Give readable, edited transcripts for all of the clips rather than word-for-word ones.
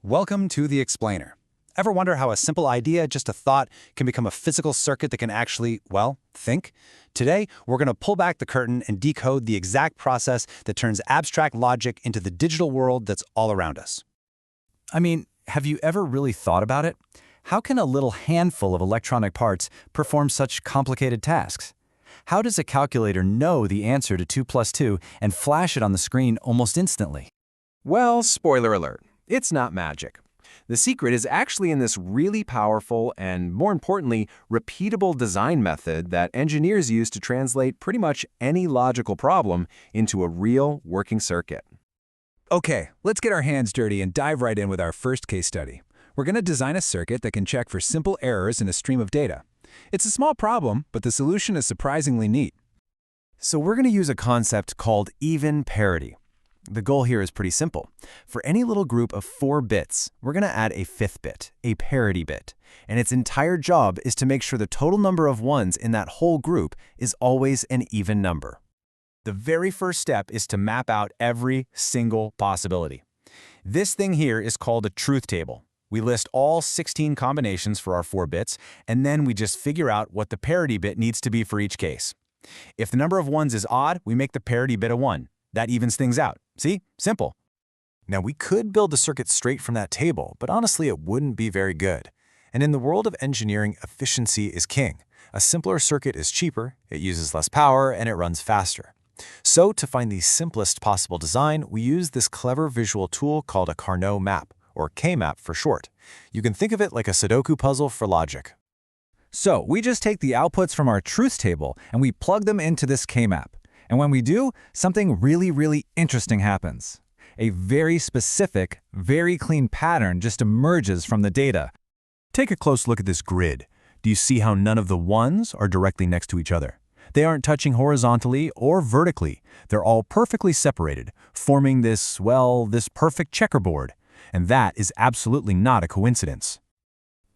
Welcome to The Explainer. Ever wonder how a simple idea, just a thought, can become a physical circuit that can actually, well, think? Today, we're going to pull back the curtain and decode the exact process that turns abstract logic into the digital world that's all around us. I mean, have you ever really thought about it? How can a little handful of electronic parts perform such complicated tasks? How does a calculator know the answer to 2 plus 2 and flash it on the screen almost instantly? Well, spoiler alert, it's not magic. The secret is actually in this really powerful and, more importantly, repeatable design method that engineers use to translate pretty much any logical problem into a real working circuit. Okay, let's get our hands dirty and dive right in with our first case study. We're going to design a circuit that can check for simple errors in a stream of data. It's a small problem, but the solution is surprisingly neat. So we're going to use a concept called even parity. The goal here is pretty simple. For any little group of 4 bits, we're going to add a 5th bit, a parity bit. And its entire job is to make sure the total number of ones in that whole group is always an even number. The very first step is to map out every single possibility. This thing here is called a truth table. We list all 16 combinations for our 4 bits, and then we just figure out what the parity bit needs to be for each case. If the number of ones is odd, we make the parity bit a 1. That evens things out. See? Simple. Now, we could build the circuit straight from that table, but honestly, it wouldn't be very good. And in the world of engineering, efficiency is king. A simpler circuit is cheaper, it uses less power, and it runs faster. So, to find the simplest possible design, we use this clever visual tool called a Karnaugh map, or K-map for short. You can think of it like a Sudoku puzzle for logic. So we just take the outputs from our truth table and we plug them into this K-map. And when we do, something really interesting happens. A very specific, very clean pattern just emerges from the data. Take a close look at this grid. Do you see how none of the ones are directly next to each other? They aren't touching horizontally or vertically. They're all perfectly separated, forming this perfect checkerboard. And that is absolutely not a coincidence.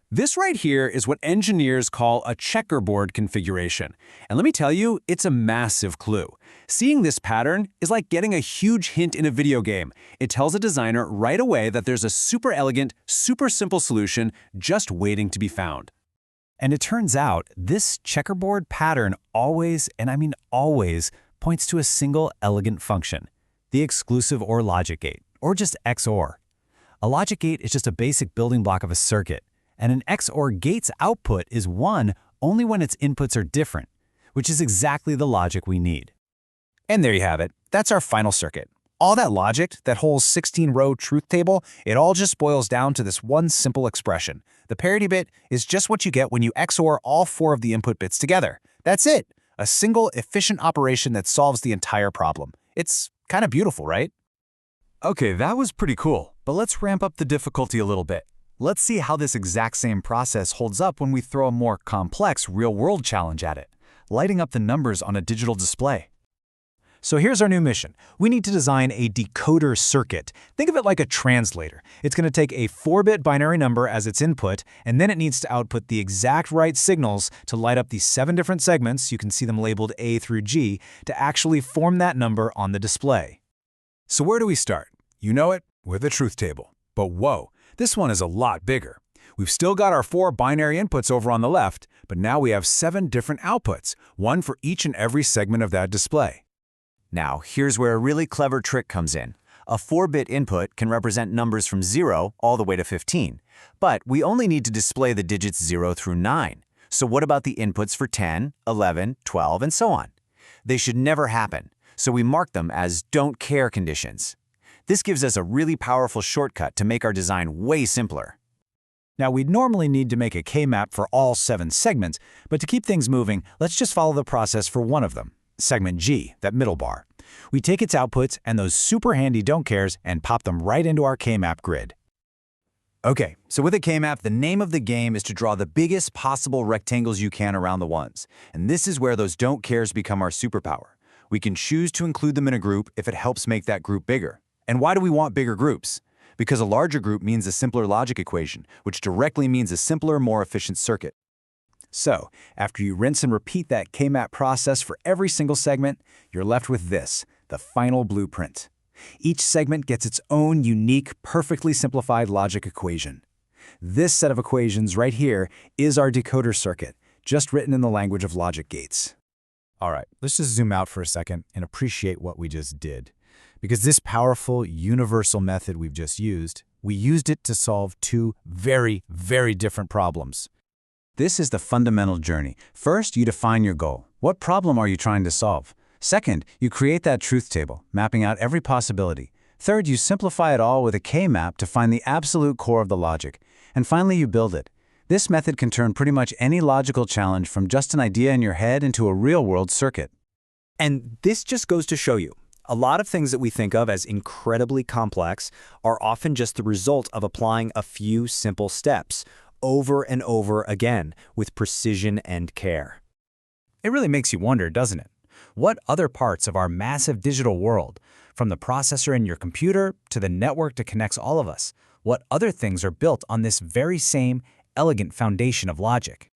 This right here is what engineers call a checkerboard configuration. And let me tell you, it's a massive clue. Seeing this pattern is like getting a huge hint in a video game. It tells a designer right away that there's a super elegant, super simple solution just waiting to be found. And it turns out, this checkerboard pattern always, and I mean always, points to a single elegant function, the exclusive OR logic gate, or just XOR. A logic gate is just a basic building block of a circuit, and an XOR gate's output is 1 only when its inputs are different, which is exactly the logic we need. And there you have it. That's our final circuit. All that logic, that whole 16-row truth table, it all just boils down to this one simple expression. The parity bit is just what you get when you XOR all 4 of the input bits together. That's it. A single, efficient operation that solves the entire problem. It's kind of beautiful, right? Okay, that was pretty cool, but let's ramp up the difficulty a little bit. Let's see how this exact same process holds up when we throw a more complex real-world challenge at it, lighting up the numbers on a digital display. So here's our new mission. We need to design a decoder circuit. Think of it like a translator. It's going to take a 4-bit binary number as its input, and then it needs to output the exact right signals to light up these 7 different segments, you can see them labeled A through G, to actually form that number on the display. So where do we start? You know it, with a truth table. But whoa, this one is a lot bigger. We've still got our 4 binary inputs over on the left, but now we have 7 different outputs, one for each and every segment of that display. Now, here's where a really clever trick comes in. A 4-bit input can represent numbers from 0 all the way to 15, but we only need to display the digits 0 through 9. So what about the inputs for 10, 11, 12, and so on? They should never happen, so we mark them as don't care conditions. This gives us a really powerful shortcut to make our design way simpler. Now, we'd normally need to make a K-map for all 7 segments, but to keep things moving, let's just follow the process for one of them. Segment G, that middle bar. We take its outputs and those super handy don't cares and pop them right into our K-map grid. Okay, so with a K-map, the name of the game is to draw the biggest possible rectangles you can around the ones. And this is where those don't cares become our superpower. We can choose to include them in a group if it helps make that group bigger. And why do we want bigger groups? Because a larger group means a simpler logic equation, which directly means a simpler, more efficient circuit. So, after you rinse and repeat that K-map process for every single segment, you're left with this, the final blueprint. Each segment gets its own unique, perfectly simplified logic equation. This set of equations right here is our decoder circuit, just written in the language of logic gates. All right, let's just zoom out for a second and appreciate what we just did. Because this powerful, universal method we've just used, we used it to solve two very, very different problems. This is the fundamental journey. First, you define your goal. What problem are you trying to solve? Second, you create that truth table, mapping out every possibility. Third, you simplify it all with a K-map to find the absolute core of the logic. And finally, you build it. This method can turn pretty much any logical challenge from just an idea in your head into a real-world circuit. And this just goes to show you, a lot of things that we think of as incredibly complex are often just the result of applying a few simple steps over and over again with precision and care. It really makes you wonder, doesn't it? What other parts of our massive digital world, from the processor in your computer to the network that connects all of us, what other things are built on this very same elegant foundation of logic?